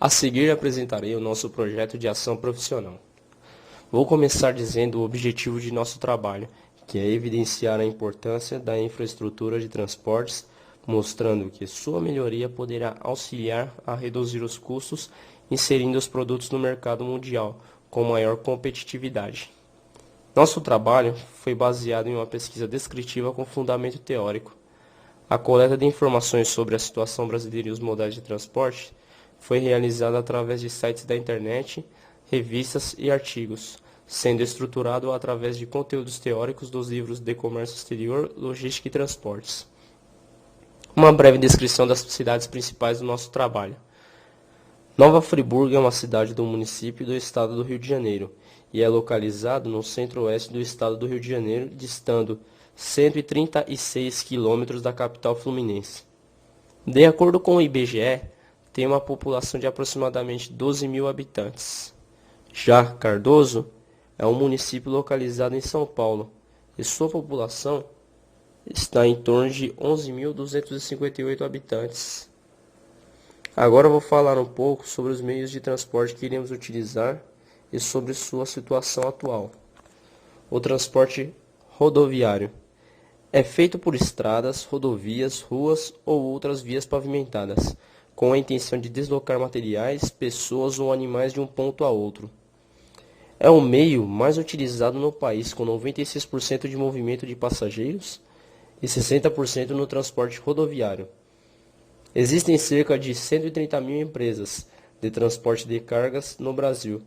A seguir apresentarei o nosso projeto de ação profissional. Vou começar dizendo o objetivo de nosso trabalho, que é evidenciar a importância da infraestrutura de transportes, mostrando que sua melhoria poderá auxiliar a reduzir os custos, inserindo os produtos no mercado mundial com maior competitividade. Nosso trabalho foi baseado em uma pesquisa descritiva com fundamento teórico. A coleta de informações sobre a situação brasileira e os modais de transporte foi realizada através de sites da internet, revistas e artigos, sendo estruturado através de conteúdos teóricos dos livros de Comércio Exterior, Logística e Transportes. Uma breve descrição das cidades principais do nosso trabalho. Nova Friburgo é uma cidade do município do estado do Rio de Janeiro e é localizado no centro-oeste do estado do Rio de Janeiro, distando 136 quilômetros da capital fluminense. De acordo com o IBGE, tem uma população de aproximadamente 12 mil habitantes. Já Cardoso é um município localizado em São Paulo e sua população está em torno de 11.258 habitantes. Agora vou falar um pouco sobre os meios de transporte que iremos utilizar e sobre sua situação atual. O transporte rodoviário é feito por estradas, rodovias, ruas ou outras vias pavimentadas, com a intenção de deslocar materiais, pessoas ou animais de um ponto a outro. É o meio mais utilizado no país, com 96% de movimento de passageiros e 60% no transporte rodoviário. Existem cerca de 130 mil empresas de transporte de cargas no Brasil,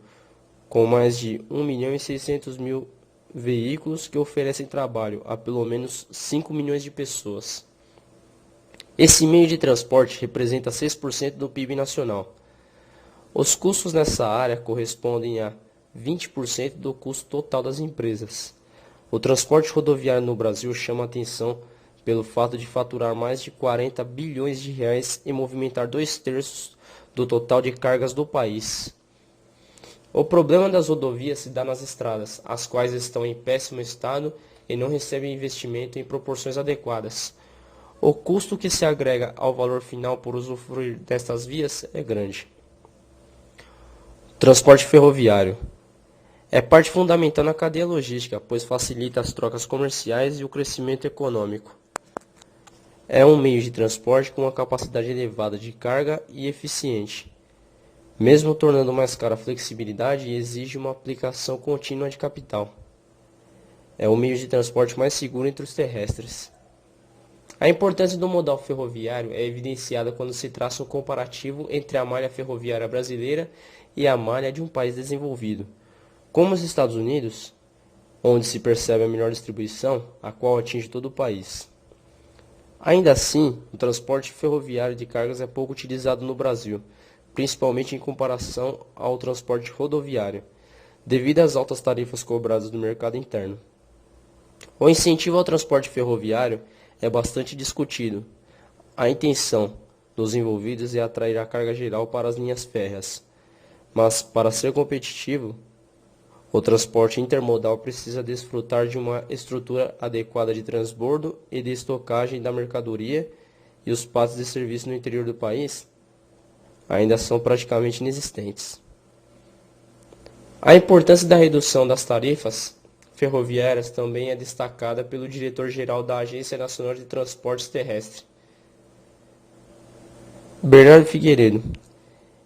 com mais de 1.600.000 veículos que oferecem trabalho a pelo menos 5 milhões de pessoas. Esse meio de transporte representa 6% do PIB nacional. Os custos nessa área correspondem a 20% do custo total das empresas. O transporte rodoviário no Brasil chama a atenção pelo fato de faturar mais de 40 bilhões de reais e movimentar 2/3 do total de cargas do país. O problema das rodovias se dá nas estradas, as quais estão em péssimo estado e não recebem investimento em proporções adequadas. O custo que se agrega ao valor final por usufruir destas vias é grande. Transporte ferroviário é parte fundamental na cadeia logística, pois facilita as trocas comerciais e o crescimento econômico. É um meio de transporte com uma capacidade elevada de carga e eficiente, mesmo tornando mais cara a flexibilidade e exige uma aplicação contínua de capital. É o meio de transporte mais seguro entre os terrestres. A importância do modal ferroviário é evidenciada quando se traça um comparativo entre a malha ferroviária brasileira e a malha de um país desenvolvido, como os Estados Unidos, onde se percebe a melhor distribuição, a qual atinge todo o país. Ainda assim, o transporte ferroviário de cargas é pouco utilizado no Brasil, principalmente em comparação ao transporte rodoviário, devido às altas tarifas cobradas no mercado interno. O incentivo ao transporte ferroviário é bastante discutido. A intenção dos envolvidos é atrair a carga geral para as linhas férreas, mas para ser competitivo, o transporte intermodal precisa desfrutar de uma estrutura adequada de transbordo e de estocagem da mercadoria, e os passos de serviço no interior do país ainda são praticamente inexistentes. A importância da redução das tarifas ferroviárias também é destacada pelo diretor-geral da Agência Nacional de Transportes Terrestres, Bernardo Figueiredo.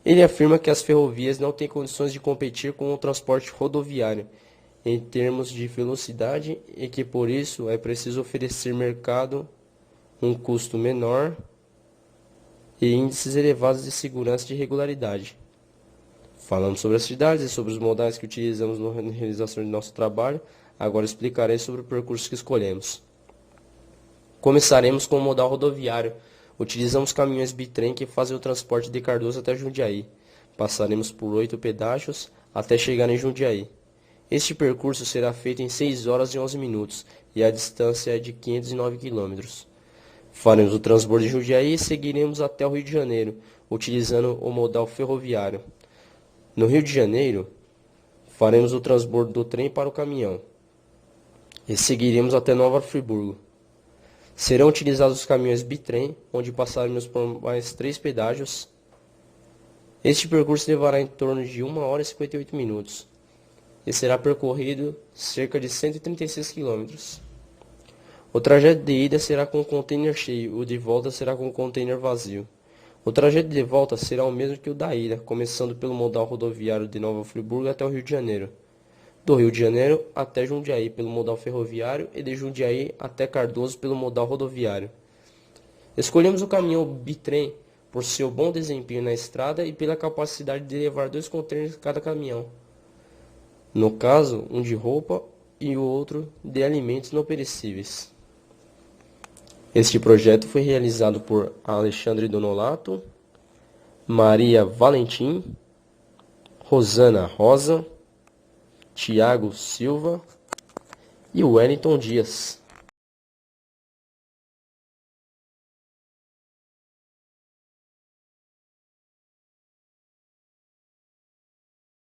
Ele afirma que as ferrovias não têm condições de competir com o transporte rodoviário em termos de velocidade e que por isso é preciso oferecer mercado um custo menor e índices elevados de segurança e de regularidade. Falamos sobre as cidades e sobre os modais que utilizamos na realização de nosso trabalho, agora explicarei sobre o percurso que escolhemos. Começaremos com o modal rodoviário. Utilizamos caminhões bitrem que fazem o transporte de Cardoso até Jundiaí. Passaremos por 8 pedágios até chegar em Jundiaí. Este percurso será feito em 6 horas e 11 minutos e a distância é de 509 km. Faremos o transbordo de Jundiaí e seguiremos até o Rio de Janeiro, utilizando o modal ferroviário. No Rio de Janeiro, faremos o transbordo do trem para o caminhão e seguiremos até Nova Friburgo. Serão utilizados os caminhões bitrem, onde passaremos por mais 3 pedágios Este percurso levará em torno de 1 hora e 58 minutos e será percorrido cerca de 136 quilômetros. O trajeto de ida será com o container cheio, o de volta será com o container vazio. O trajeto de volta será o mesmo que o da ida, começando pelo modal rodoviário de Nova Friburgo até o Rio de Janeiro. Do Rio de Janeiro até Jundiaí pelo modal ferroviário e de Jundiaí até Cardoso pelo modal rodoviário. Escolhemos o caminhão bitrem por seu bom desempenho na estrada e pela capacidade de levar 2 contêineres em cada caminhão. No caso, um de roupa e o outro de alimentos não perecíveis. Este projeto foi realizado por Alexandre Donolato, Maria Valentim, Rosana Rosa, Tiago Silva e Wellington Dias.